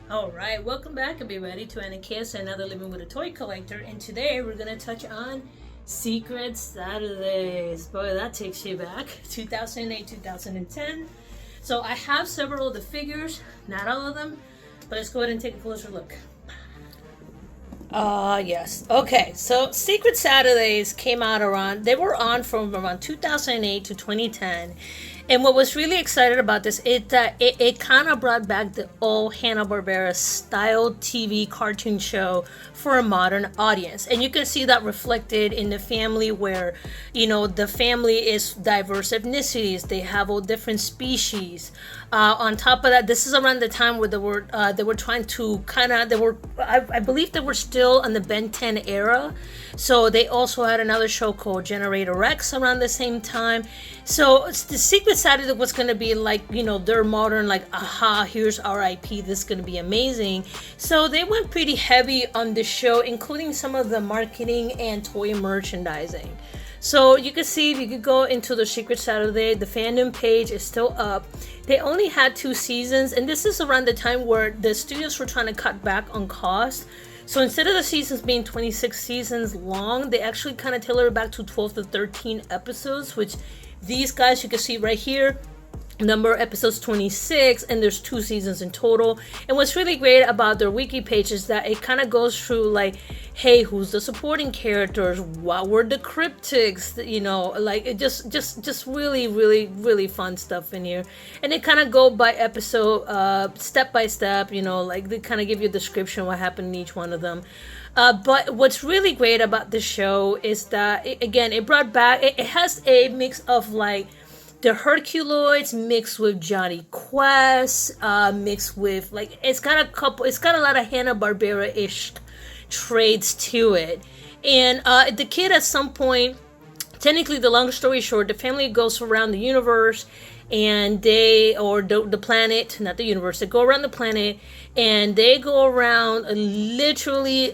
All right, welcome back, everybody, to Anarchist, another Living with a Toy Collector. And today we're going to touch on Secret Saturdays. Boy, that takes you back 2008, 2010. So I have several of the figures, not all of them, but let's go ahead and take a closer look. Yes. Okay, so Secret Saturdays came out they were on from around 2008 to 2010. And what was really excited about this, it kind of brought back the old Hanna-Barbera style TV cartoon show for a modern audience. And you can see that reflected in the family where, the family is diverse ethnicities. They have all different species. On top of that, this is around the time where they were trying to I believe they were still in the Ben 10 era. So they also had another show called Generator Rex around the same time. So the Secret Saturday was going to be like, their modern, like, aha, here's R.I.P., this is going to be amazing. So they went pretty heavy on the show, including some of the marketing and toy merchandising. So you can see, if you could go into the Secret Saturday, the fandom page is still up. They only had 2 seasons, and this is around the time where the studios were trying to cut back on cost. So instead of the seasons being 26 seasons long, they actually kind of tailor it back to 12 to 13 episodes, which these guys, you can see right here, number of episodes 26, and there's 2 seasons in total. And what's really great about their wiki page is that it kind of goes through, like, hey, who's the supporting characters, what were the cryptics, like, it just really, really, really fun stuff in here. And they kind of go by episode, step by step, like they kind of give you a description of what happened in each one of them. But what's really great about the show is that it brought back, it has a mix of, like, the Herculoids mixed with Johnny Quest, mixed with, like, it's got a lot of Hanna-Barbera-ish traits to it. And the kid, at some point, technically, the long story short, the family goes around the universe, and the planet, not the universe, they go around the planet, and they go around literally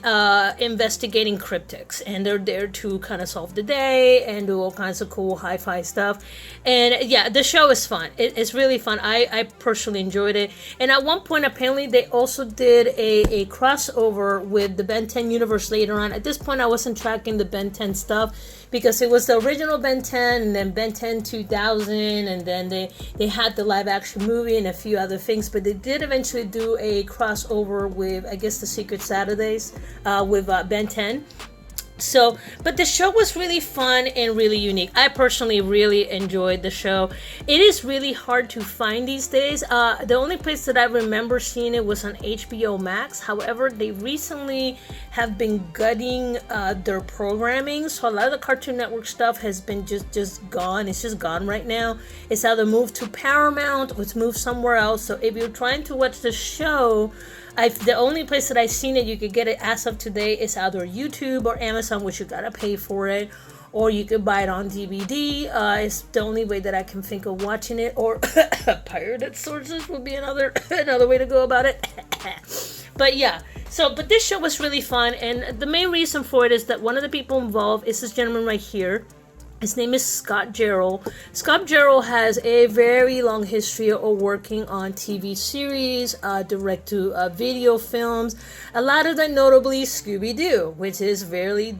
investigating cryptics, and they're there to kind of solve the day and do all kinds of cool hi-fi stuff. And yeah, the show is fun. It's really fun. I personally enjoyed it. And at one point, apparently, they also did a crossover with the Ben 10 universe later on. At this point, I wasn't tracking the Ben 10 stuff, because it was the original Ben 10, and then Ben 10 2000, and then they had the live action movie and a few other things. But they did eventually do a crossover with, I guess, the Secret Saturdays with Ben 10. So, but the show was really fun and really unique. I personally really enjoyed the show. It is really hard to find these days. The only place that I remember seeing it was on HBO Max. However, they recently have been gutting their programming. So a lot of the Cartoon Network stuff has been just gone. It's just gone right now. It's either moved to Paramount or it's moved somewhere else. So if you're trying to watch the show, the only place that I've seen it, you could get it as of today, is either YouTube or Amazon, which you gotta pay for it, or you could buy it on DVD. It's the only way that I can think of watching it, or pirated sources would be another way to go about it. But yeah, but this show was really fun, and the main reason for it is that one of the people involved is this gentleman right here. His name is Scott Gerald. Scott Gerald has a very long history of working on TV series, direct-to-video films. A lot of them, notably Scooby-Doo, which is very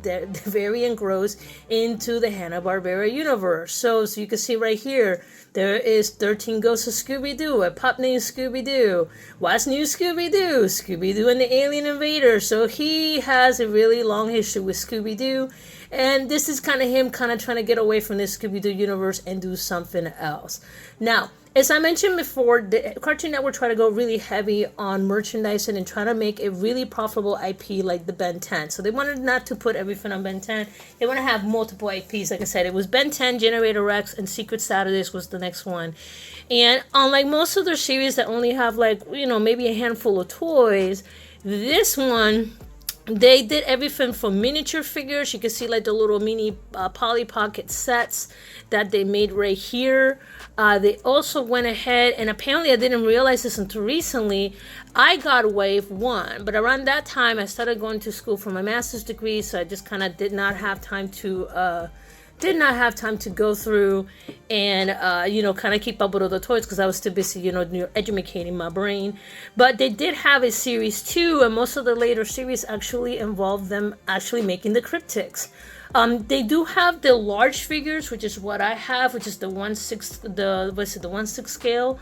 engrossed into the Hanna-Barbera universe. So you can see right here, there is 13 Ghosts of Scooby-Doo, a pup named Scooby-Doo. What's new, Scooby-Doo? Scooby-Doo and the Alien Invader. So he has a really long history with Scooby-Doo. And this is kind of him kind of trying to get away from this Scooby-Doo universe and do something else. Now, as I mentioned before, the Cartoon Network tried to go really heavy on merchandising and try to make a really profitable IP like the Ben 10. So they wanted not to put everything on Ben 10. They want to have multiple IPs. Like I said, it was Ben 10, Generator Rex, and Secret Saturdays was the next one. And unlike most of their series that only have, like, maybe a handful of toys, this one, they did everything from miniature figures. You can see, like, the little mini Polly Pocket sets that they made right here. They also went ahead, and apparently I didn't realize this until recently, I got Wave 1. But around that time, I started going to school for my master's degree, so I just kind of did not have time to did not have time to go through and kind of keep up with all the toys because I was too busy educating my brain. But they did have a series 2, and most of the later series actually involved them actually making the cryptics. They do have the large figures, which is what I have, which is the 1/6 the 1/6 scale.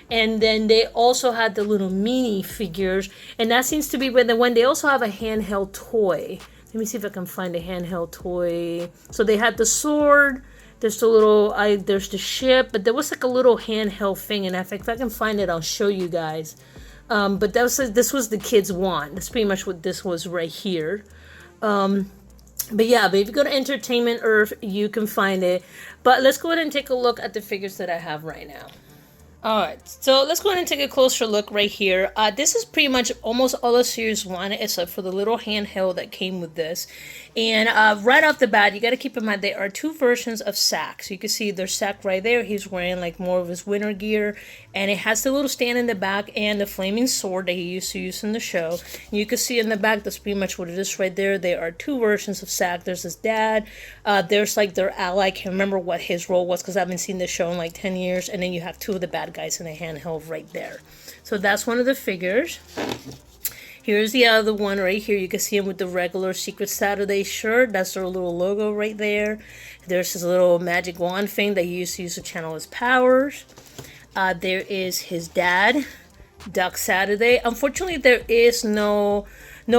And then they also had the little mini figures, and that seems to be when they also have a handheld toy. Let me see if I can find a handheld toy. So they had the sword. There's the there's the ship, but there was like a little handheld thing, and if I can find it, I'll show you guys. But this was the kids' wand. That's pretty much what this was right here. But if you go to Entertainment Earth, you can find it. But let's go ahead and take a look at the figures that I have right now. Alright, so let's go ahead and take a closer look right here. This is pretty much almost all of Series 1 except for the little handheld that came with this. And right off the bat, you got to keep in mind there are 2 versions of Zack. So you can see there's Zack right there. He's wearing like more of his winter gear. And it has the little stand in the back and the flaming sword that he used to use in the show. And you can see in the back, that's pretty much what it is right there. There are 2 versions of Zack. There's his dad. There's like their ally. I can't remember what his role was because I haven't seen this show in like 10 years. And then you have 2 of the bad guys in a handheld right there. So that's one of the figures. Here's the other one right here. You can see him with the regular Secret Saturday shirt. That's their little logo right there. There's his little magic wand thing that he used to use to channel his powers. There is his dad, Duck Saturday. Unfortunately, there is no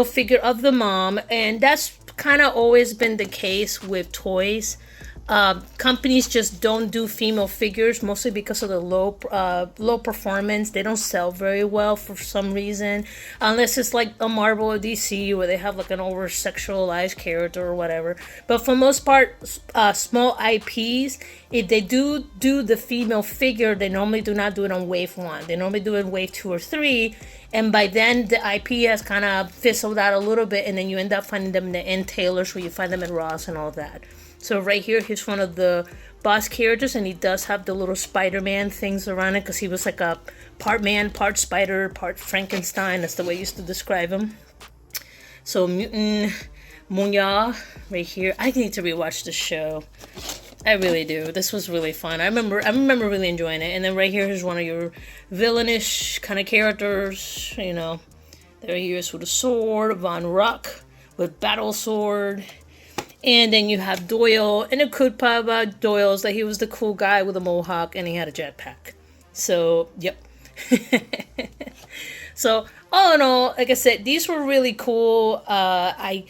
figure of the mom, and that's kind of always been the case with toys. Companies just don't do female figures, mostly because of the low performance. They don't sell very well for some reason, unless it's like a Marvel or DC where they have like an over sexualized character or whatever. But for most part, small IPs, if they do the female figure, they normally do not do it on wave 1. They normally do it in wave 2 or 3. And by then, the IP has kind of fizzled out a little bit, and then you end up finding them in the end tailors where you find them at Ross and all that. So right here, he's one of the boss characters, and he does have the little Spider-Man things around it because he was like a part man, part spider, part Frankenstein. That's the way I used to describe him. So Mutant Munya right here. I need to rewatch this show. I really do. This was really fun. I remember really enjoying it. And then right here is one of your villainish kind of characters. There he is with a sword, Von Ruck with battle sword. And then you have Doyle, and the cool part about Doyle is that he was the cool guy with a mohawk and he had a jetpack. So, yep. So, all in all, like I said, these were really cool. I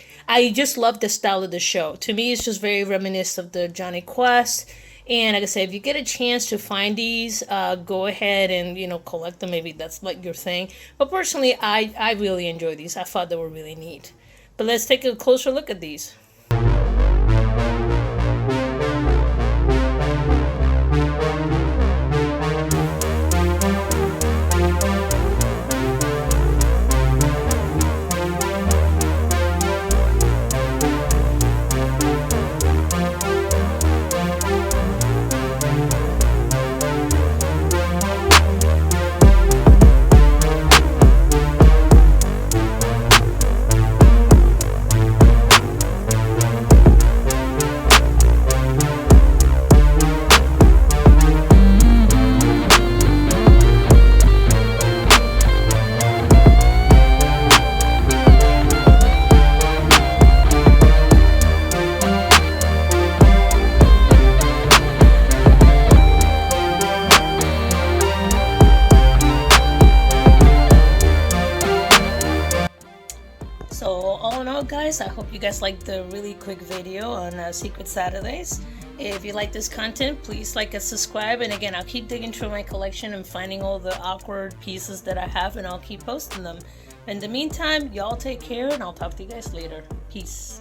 just love the style of the show. To me, it's just very reminiscent of the Johnny Quest. And like I said, if you get a chance to find these, go ahead and, collect them. Maybe that's like your thing. But personally, I really enjoy these. I thought they were really neat. But let's take a closer look at these. So all in all, guys, I hope you guys liked the really quick video on Secret Saturdays. If you like this content, please like and subscribe. And again, I'll keep digging through my collection and finding all the awkward pieces that I have, and I'll keep posting them. In the meantime, y'all take care, and I'll talk to you guys later. Peace.